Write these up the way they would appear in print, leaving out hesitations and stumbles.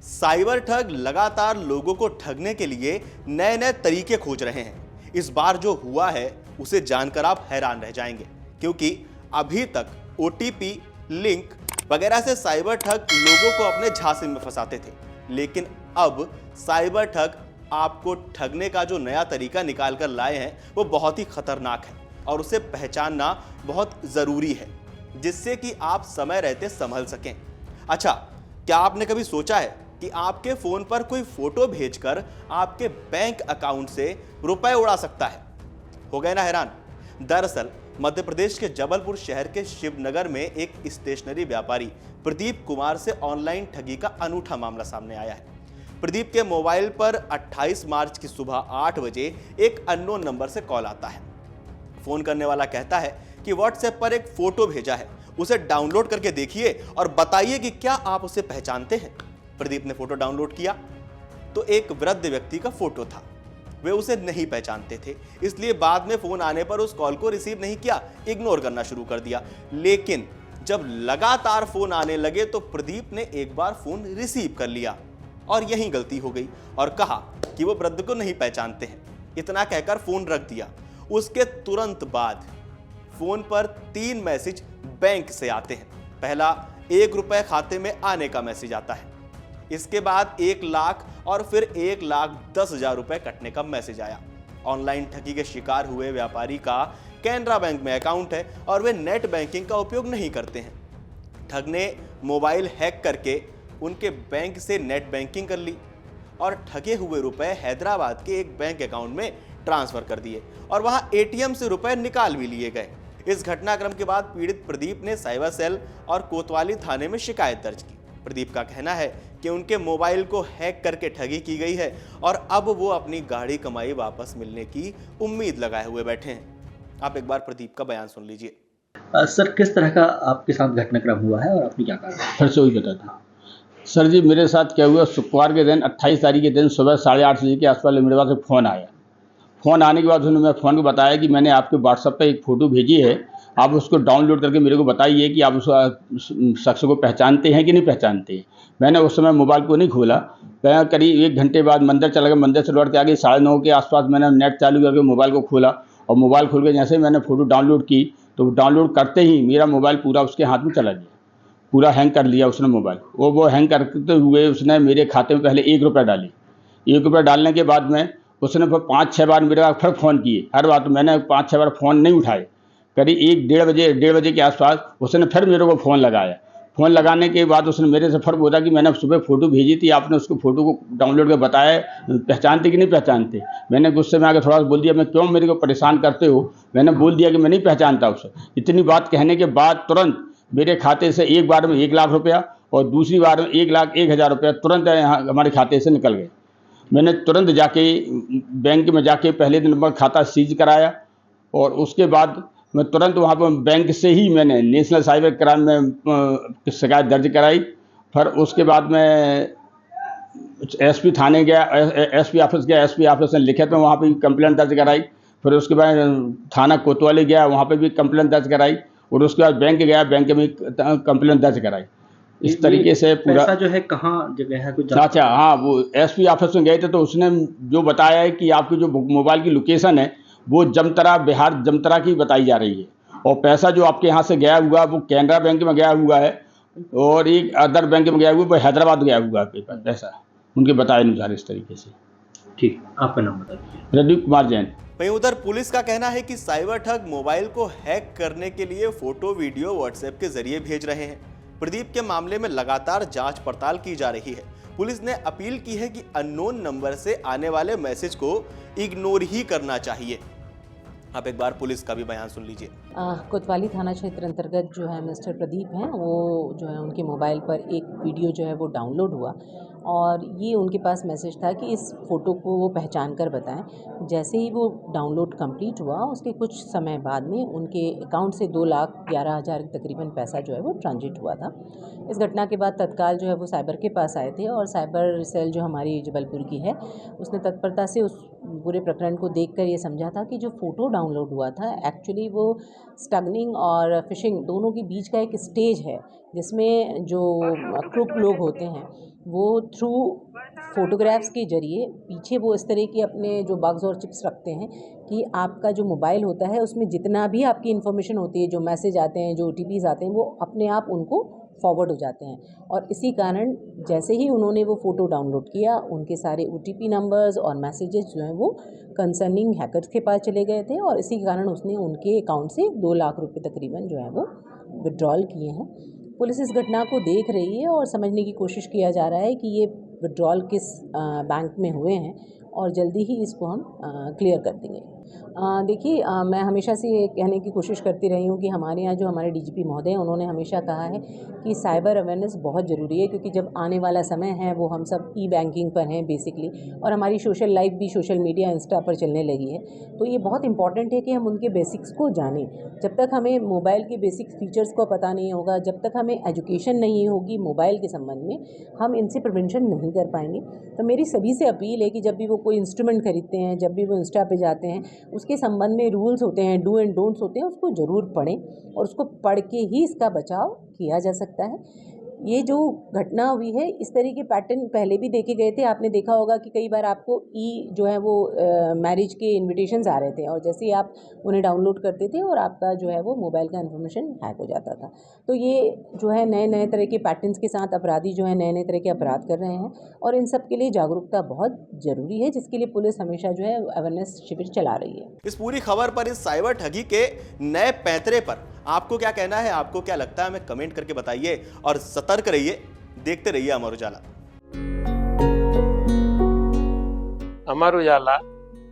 Cyber ठग लगातार लोगों को ठगने के लिए नए नए तरीके खोज रहे हैं। इस बार जो हुआ है उसे जानकर आप हैरान रह जाएंगे, क्योंकि अभी तक ओटीपी, लिंक वगैरह से साइबर ठग लोगों को अपने झांसे में फंसाते थे, लेकिन अब साइबर ठग आपको ठगने का जो नया तरीका निकाल कर लाए हैं वो बहुत ही खतरनाक है और उसे पहचानना बहुत जरूरी है, जिससे कि आप समय रहते संभल सकें। अच्छा, क्या आपने कभी सोचा है कि आपके फोन पर कोई फोटो भेजकर आपके बैंक अकाउंट से रुपए उड़ा सकता है? हो गए ना हैरान? दरअसल मध्य प्रदेश के जबलपुर शहर के शिवनगर में एक स्टेशनरी व्यापारी प्रदीप कुमार से ऑनलाइन ठगी का अनूठा मामला सामने आया है। प्रदीप के मोबाइल पर 28 मार्च की सुबह 8 बजे एक अननोन नंबर से कॉल आता है। फोन करने वाला कहता है कि व्हाट्सएप पर एक फोटो भेजा है, उसे डाउनलोड करके देखिए और बताइए कि क्या आप उसे पहचानते हैं। प्रदीप ने फोटो डाउनलोड किया तो एक वृद्ध व्यक्ति का फोटो था। वे उसे नहीं पहचानते थे, इसलिए बाद में फोन आने पर उस कॉल को रिसीव नहीं किया, इग्नोर करना शुरू कर दिया। लेकिन जब लगातार फोन आने लगे तो प्रदीप ने एक बार फोन रिसीव कर लिया और यही गलती हो गई और कहा कि वो वृद्ध को नहीं पहचानते हैं। इतना कहकर फोन रख दिया। उसके तुरंत बाद फोन पर 3 मैसेज बैंक से आते हैं। पहला, 1 रुपए खाते में आने का मैसेज आता है। इसके बाद 1 लाख और फिर 1,10,000 रुपए कटने का मैसेज आया। ऑनलाइन ठगी के शिकार हुए व्यापारी का कैनरा बैंक में अकाउंट है और वे नेट बैंकिंग का उपयोग नहीं करते हैं। ठग ने मोबाइल हैक करके उनके बैंक से नेट बैंकिंग कर ली और ठगे हुए रुपए हैदराबाद के एक बैंक अकाउंट में ट्रांसफर कर दिए और वहां एटीएम से रुपए निकाल भी लिए गए। इस घटनाक्रम के बाद पीड़ित प्रदीप ने साइबर सेल और कोतवाली थाने में शिकायत दर्ज की। प्रदीप का कहना है कि उनके मोबाइल को हैक करके ठगी की गई है और अब वो अपनी गाढ़ी कमाई वापस मिलने की उम्मीद लगाए हुए बैठे हैं। आप एक बार प्रदीप का बयान सुन लीजिए। सर, किस तरह का आपके साथ घटनाक्रम हुआ है और आपने क्या कहा? फिर से वही बता था। सर जी, मेरे साथ क्या हुआ, शुक्रवार के दिन 28 तारीख के दिन सुबह 8:30 बजे के आसपास मेरे पास एक फ़ोन आया। फ़ोन आने के बाद उन्होंने मैं फ़ोन को बताया कि मैंने आपके व्हाट्सएप पे एक फ़ोटो भेजी है, आप उसको डाउनलोड करके मेरे को बताइए कि आप उस शख्स को पहचानते हैं कि नहीं पहचानते हैं। मैंने उस समय मोबाइल को नहीं खोला। मैं करीब 1 घंटे बाद मंदिर चला गया। मंदिर से लौट के आके 9:30 के आसपास मैंने नेट चालू करके मोबाइल को खोला और मोबाइल खोल के जैसे ही मैंने फ़ोटो डाउनलोड की तो डाउनलोड करते ही मेरा मोबाइल पूरा उसके हाथ में चला गया। पूरा हैंग कर लिया उसने मोबाइल। वो हैंग करते हुए उसने मेरे खाते में पहले 1 रुपये डाले। 1 रुपये डालने के बाद में उसने फिर 5-6 बार मेरे पास फिर फ़ोन किए। हर बार तो मैंने 5-6 बार फ़ोन नहीं उठाए। करीब 1 डेढ़ बजे के आसपास उसने फिर मेरे को फ़ोन लगाया। फ़ोन लगाने के बाद उसने मेरे से फिर बोला कि मैंने सुबह फ़ोटो भेजी थी, आपने उसको फ़ोटो को डाउनलोड कर बताया, पहचानते कि नहीं पहचानते। मैंने गुस्से में आकर थोड़ा सा बोल दिया, मैं क्यों मेरे को परेशान करते हो। मैंने बोल दिया कि मैं नहीं पहचानता उसे। इतनी बात कहने के बाद तुरंत मेरे खाते से एक बार में 1 लाख रुपया और दूसरी बार में 1,01,000 रुपया तुरंत यहाँ हमारे खाते से निकल गए। मैंने तुरंत जाके बैंक में जाके पहले दिन खाता सीज कराया और उसके बाद मैं तुरंत वहाँ पर बैंक से ही मैंने नेशनल साइबर क्राइम में शिकायत दर्ज कराई। फिर उसके बाद मैं एसपी थाने गया, एसपी ऑफिस गया। एसपी ऑफिस ने लिखित में वहाँ पे कंप्लेंट दर्ज कराई। फिर उसके बाद थाना कोतवाली गया, वहाँ पे भी कंप्लेंट दर्ज कराई और उसके बाद बैंक गया, बैंक में कंप्लेंट दर्ज कराई। इस तरीके से पूरा पैसा जो है कहाँ जगह है कुछ? अच्छा, हाँ, वो एसपी ऑफिस में गए थे तो उसने जो बताया है कि आपकी जो मोबाइल की लोकेशन है वो जमतरा, बिहार जमतरा की बताई जा रही है और पैसा जो आपके यहाँ से गया हुआ वो कैनरा बैंक में गया हुआ है और एक अदर बैंक में गया हुआ, वो हैदराबाद गया हुआ है पैसा, उनके बताए अनुसार। इस तरीके से। ठीक, आपका नाम बता दीजिए। प्रदीप कुमार जैन। वहीं उधर पुलिस का कहना है कि साइबर ठग मोबाइल को हैक करने के लिए फोटो वीडियो व्हाट्सएप के जरिए भेज रहे हैं। प्रदीप के मामले में लगातार जांच पड़ताल की जा रही है। पुलिस ने अपील की है कि अननोन नंबर से आने वाले मैसेज को इग्नोर ही करना चाहिए। आप एक बार पुलिस का भी बयान सुन लीजिए। कोतवाली थाना क्षेत्र अंतर्गत जो है मिस्टर प्रदीप हैं, वो जो है उनके मोबाइल पर एक वीडियो जो है वो डाउनलोड हुआ और ये उनके पास मैसेज था कि इस फ़ोटो को वो पहचान कर बताएं। जैसे ही वो डाउनलोड कंप्लीट हुआ उसके कुछ समय बाद में उनके अकाउंट से 2,11,000 तकरीबन पैसा जो है वो ट्रांजिट हुआ था। इस घटना के बाद तत्काल जो है वो साइबर के पास आए थे और साइबर सेल जो हमारी जबलपुर की है उसने तत्परता से उस पूरे प्रकरण को देखकर ये समझा था कि जो फ़ोटो डाउनलोड हुआ था एक्चुअली वो स्टगनिंग और फिशिंग दोनों के बीच का एक स्टेज है जिसमें जो क्रूप लोग होते हैं वो थ्रू फोटोग्राफ्स के ज़रिए पीछे वो इस तरह के अपने जो बग्स और चिप्स रखते हैं कि आपका जो मोबाइल होता है उसमें जितना भी आपकी इन्फॉर्मेशन होती है, जो मैसेज आते हैं, जो OTPs आते हैं, वो अपने आप उनको फॉरवर्ड हो जाते हैं। और इसी कारण जैसे ही उन्होंने वो फ़ोटो डाउनलोड किया, उनके सारे OTP नंबर्स और मैसेजेस जो हैं वो कंसर्निंग हैकर्स के पास चले गए थे और इसी कारण उसने उनके अकाउंट से 2 लाख रुपए तकरीबन जो है वो विड्रॉल किए हैं। पुलिस इस घटना को देख रही है और समझने की कोशिश किया जा रहा है कि ये विड्रॉल किस बैंक में हुए हैं और जल्दी ही इसको हम क्लियर कर देंगे। देखिए, मैं हमेशा से ये कहने की कोशिश करती रही हूँ कि हमारे यहाँ जो हमारे DGP महोदय हैं उन्होंने हमेशा कहा है कि साइबर अवेयरनेस बहुत ज़रूरी है, क्योंकि जब आने वाला समय है वो हम सब ई-बैंकिंग पर हैं बेसिकली, और हमारी सोशल लाइफ भी सोशल मीडिया इंस्टा पर चलने लगी है। तो ये बहुत इंपॉर्टेंट है कि हम उनके बेसिक्स को जानें। जब तक हमें मोबाइल के बेसिक फीचर्स को पता नहीं होगा, जब तक हमें एजुकेशन नहीं होगी मोबाइल के संबंध में, हम इनसे प्रिवेंशन नहीं कर पाएंगे। तो मेरी सभी से अपील है कि जब भी वो कोई इंस्ट्रूमेंट खरीदते हैं, जब भी वो इंस्टा पे जाते हैं, उसके संबंध में रूल्स होते हैं, डू एंड डोंट्स होते हैं, उसको ज़रूर पढ़ें और उसको पढ़ के ही इसका बचाव किया जा सकता है। ये जो घटना हुई है, इस तरह के पैटर्न पहले भी देखे गए थे। आपने देखा होगा कि कई बार आपको जो है वो मैरिज के इन्विटेशंस आ रहे थे और जैसे ही आप उन्हें डाउनलोड करते थे और आपका जो है वो मोबाइल का इन्फॉर्मेशन हैक हो जाता था। तो ये जो है नए नए तरह के पैटर्न्स के साथ अपराधी जो है नए नए तरह के अपराध कर रहे हैं और इन सब के लिए जागरूकता बहुत ज़रूरी है, जिसके लिए पुलिस हमेशा जो है अवेयरनेस शिविर चला रही है। इस पूरी खबर पर, इस साइबर ठगी के नए पैंतरे पर आपको क्या कहना है, आपको क्या लगता है, हमें कमेंट करके बताइए और सतर्क रहिए, देखते रहिए अमर उजाला। अमर उजाला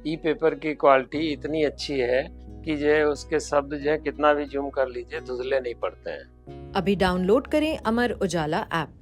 ई पेपर की क्वालिटी इतनी अच्छी है कि जो है उसके शब्द जो है कितना भी जूम कर लीजिए धुंधले नहीं पड़ते हैं। अभी डाउनलोड करें अमर उजाला ऐप।